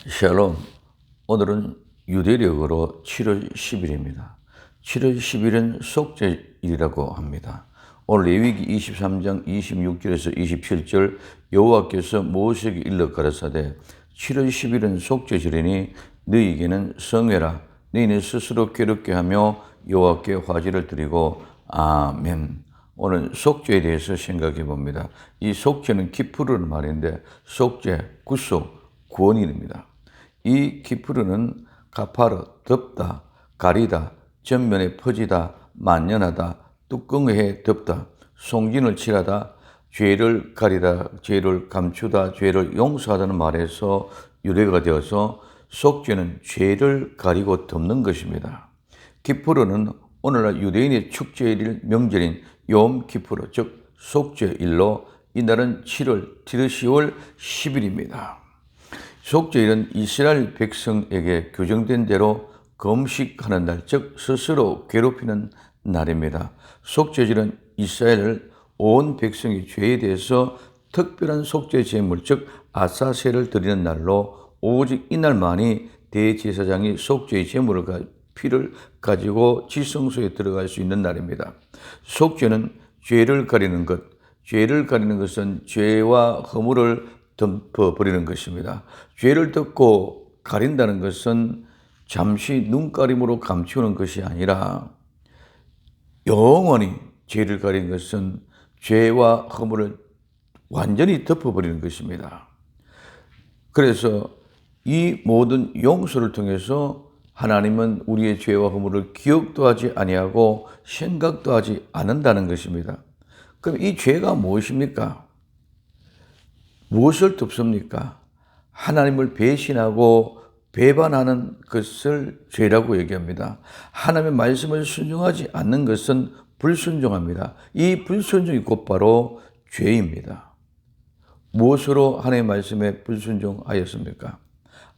샬롬. 오늘은 유대력으로 7월 10일입니다. 7월 10일은 속죄일이라고 합니다. 오늘 레위기 23장 26절에서 27절 여호와께서 모세에게 일러 가라사대 7월 10일은 속죄절이니 너희에게는 성회라. 너희는 스스로 괴롭게 하며 여호와께 화제를 드리고 아멘. 오늘 속죄에 대해서 생각해 봅니다. 이 속죄는 키푸르는 말인데 속죄, 구속, 구원입니다. 이 키푸르는 가파르, 덮다, 가리다, 전면에 퍼지다, 만연하다, 뚜껑에 덮다, 송진을 칠하다, 죄를 가리다, 죄를 감추다, 죄를 용서하다는 말에서 유래가 되어서 속죄는 죄를 가리고 덮는 것입니다. 키푸르는 오늘날 유대인의 축제일 명절인 욤 키푸르, 즉 속죄일로 이날은 7월 10일입니다. 속죄일은 이스라엘 백성에게 규정된 대로 금식하는 날, 즉 스스로 괴롭히는 날입니다. 속죄절은 이스라엘 온 백성의 죄에 대해서 특별한 속죄 제물, 즉 아사세를 드리는 날로 오직 이날만이 대제사장이 속죄의 제물을 피를 가지고 지성소에 들어갈 수 있는 날입니다. 속죄는 죄를 가리는 것, 죄를 가리는 것은 죄와 허물을 덮어버리는 것입니다. 죄를 덮고 가린다는 것은 잠시 눈가림으로 감추는 것이 아니라 영원히 죄를 가리는 것은 죄와 허물을 완전히 덮어버리는 것입니다. 그래서 이 모든 용서를 통해서 하나님은 우리의 죄와 허물을 기억도 하지 아니하고 생각도 하지 않는다는 것입니다. 그럼 이 죄가 무엇입니까? 무엇을 덮습니까? 하나님을 배신하고 배반하는 것을 죄라고 얘기합니다. 하나님의 말씀을 순종하지 않는 것은 불순종합니다. 이 불순종이 곧바로 죄입니다. 무엇으로 하나님의 말씀에 불순종하였습니까?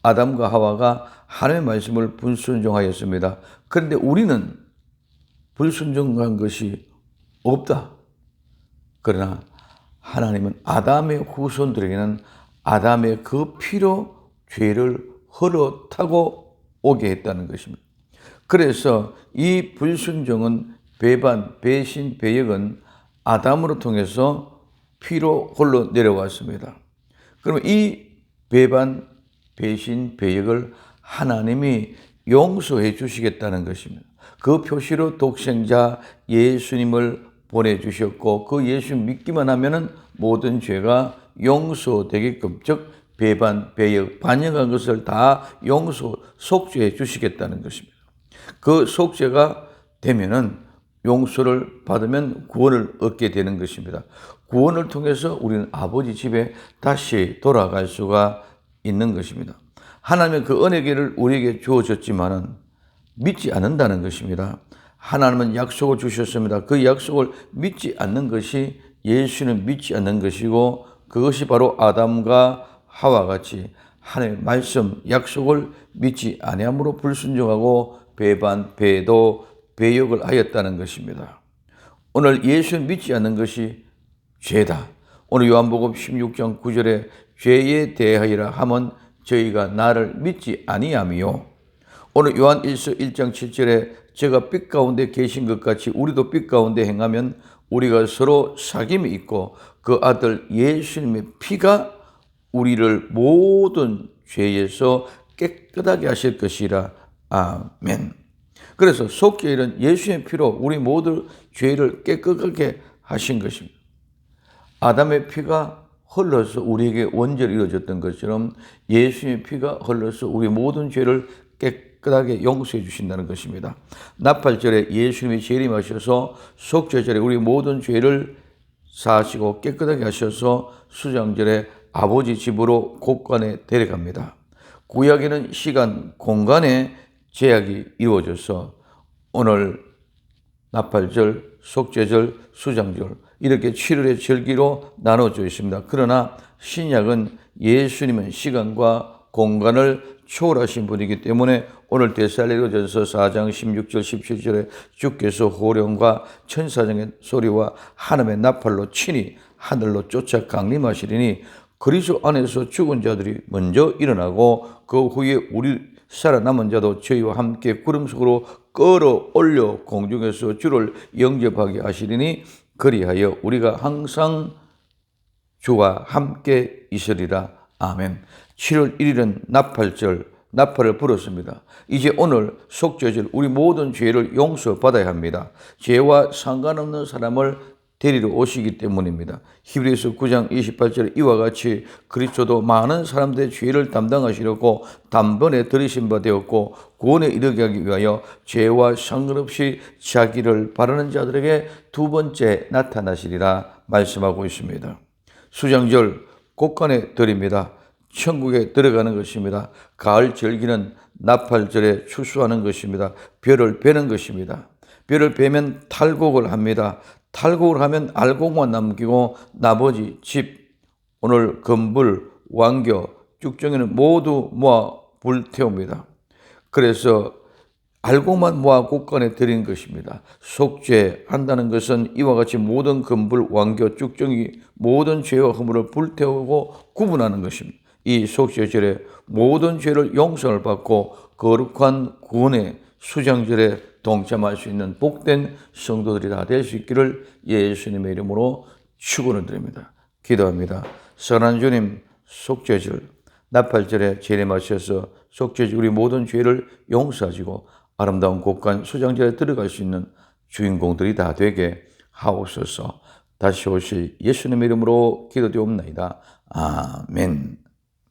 아담과 하와가 하나님의 말씀을 불순종하였습니다. 그런데 우리는 불순종한 것이 없다. 그러나 하나님은 아담의 후손들에게는 아담의 그 피로 죄를 허락하고 오게 했다는 것입니다. 그래서 이 불순종은 배반, 배신, 배역은 아담으로 통해서 피로 홀로 내려왔습니다. 그러면 이 배반, 배신, 배역을 하나님이 용서해 주시겠다는 것입니다. 그 표시로 독생자 예수님을 보내주셨고 그 예수 믿기만 하면은 모든 죄가 용서되게끔, 즉 배반, 배역, 반역한 것을 다 속죄해 주시겠다는 것입니다. 그 속죄가 되면은 용서를 받으면 구원을 얻게 되는 것입니다. 구원을 통해서 우리는 아버지 집에 다시 돌아갈 수가 있는 것입니다. 하나님의 그 은혜를 우리에게 주어졌지만은 믿지 않는다는 것입니다. 하나님은 약속을 주셨습니다. 그 약속을 믿지 않는 것이 예수는 믿지 않는 것이고 그것이 바로 아담과 하와 같이 하나님의 말씀, 약속을 믿지 아니함으로 불순종하고 배반, 배도, 배역을 하였다는 것입니다. 오늘 예수를 믿지 않는 것이 죄다. 오늘 요한복음 16장 9절에 죄에 대하여라 하면 저희가 나를 믿지 아니하며, 오늘 요한 1장 7절에 제가 빛 가운데 계신 것 같이 우리도 빛 가운데 행하면 우리가 서로 사귐이 있고 그 아들 예수님의 피가 우리를 모든 죄에서 깨끗하게 하실 것이라. 아멘. 그래서 속죄일은 예수의 피로 우리 모든 죄를 깨끗하게 하신 것입니다. 아담의 피가 흘러서 우리에게 원죄를 이루어졌던 것처럼 예수의 피가 흘러서 우리 모든 죄를 깨끗하게 용서해 주신다는 것입니다. 나팔절에 예수님이 재림하셔서 속죄절에 우리 모든 죄를 사하시고 깨끗하게 하셔서 수장절에 아버지 집으로 곳간에 데려갑니다. 구약에는 시간, 공간에 제약이 이루어져서 오늘 나팔절, 속죄절, 수장절 이렇게 7월의 절기로 나눠져 있습니다. 그러나 신약은 예수님은 시간과 공간을 초월하신 분이기 때문에 오늘 데살로니가전서 4장 16절 17절에 주께서 호령과 천사장의 소리와 하늘의 나팔로 친히 하늘로 쫓아 강림하시리니 그리스도 안에서 죽은 자들이 먼저 일어나고 그 후에 우리 살아남은 자도 저희와 함께 구름 속으로 끌어올려 공중에서 주를 영접하게 하시리니 그리하여 우리가 항상 주와 함께 있으리라. 아멘. 7월 1일은 나팔절, 나팔을 불었습니다. 이제 오늘 속죄절, 우리 모든 죄를 용서받아야 합니다. 죄와 상관없는 사람을 데리러 오시기 때문입니다. 히브리서 9장 28절에 이와 같이 그리스도도 많은 사람들의 죄를 담당하시려고 단번에 들이신 바 되었고 구원에 이르게 하기 위하여 죄와 상관없이 자기를 바라는 자들에게 두 번째 나타나시리라 말씀하고 있습니다. 수장절 곳간에 드립니다. 천국에 들어가는 것입니다. 가을 절기는 나팔절에 추수하는 것입니다. 별을 베는 것입니다. 별을 베면 탈곡을 합니다. 탈곡을 하면 알곡만 남기고 나머지 집, 오늘 금불, 왕교, 쭉정이는 모두 모아 불태웁니다. 그래서 알곡만 모아 곳간에 드린 것입니다. 속죄한다는 것은 이와 같이 모든 금불, 왕교, 쭉정이 모든 죄와 허물을 불태우고 구분하는 것입니다. 이 속죄절에 모든 죄를 용서를 받고 거룩한 구원의 수장절에 동참할 수 있는 복된 성도들이 다 될 수 있기를 예수님의 이름으로 축원을 드립니다. 기도합니다. 선한 주님, 속죄절, 나팔절에 재림하셔서 속죄절 우리 모든 죄를 용서하시고 아름다운 곳간 수장절에 들어갈 수 있는 주인공들이 다 되게 하옵소서. 다시 오실 예수님의 이름으로 기도되옵나이다. 아멘.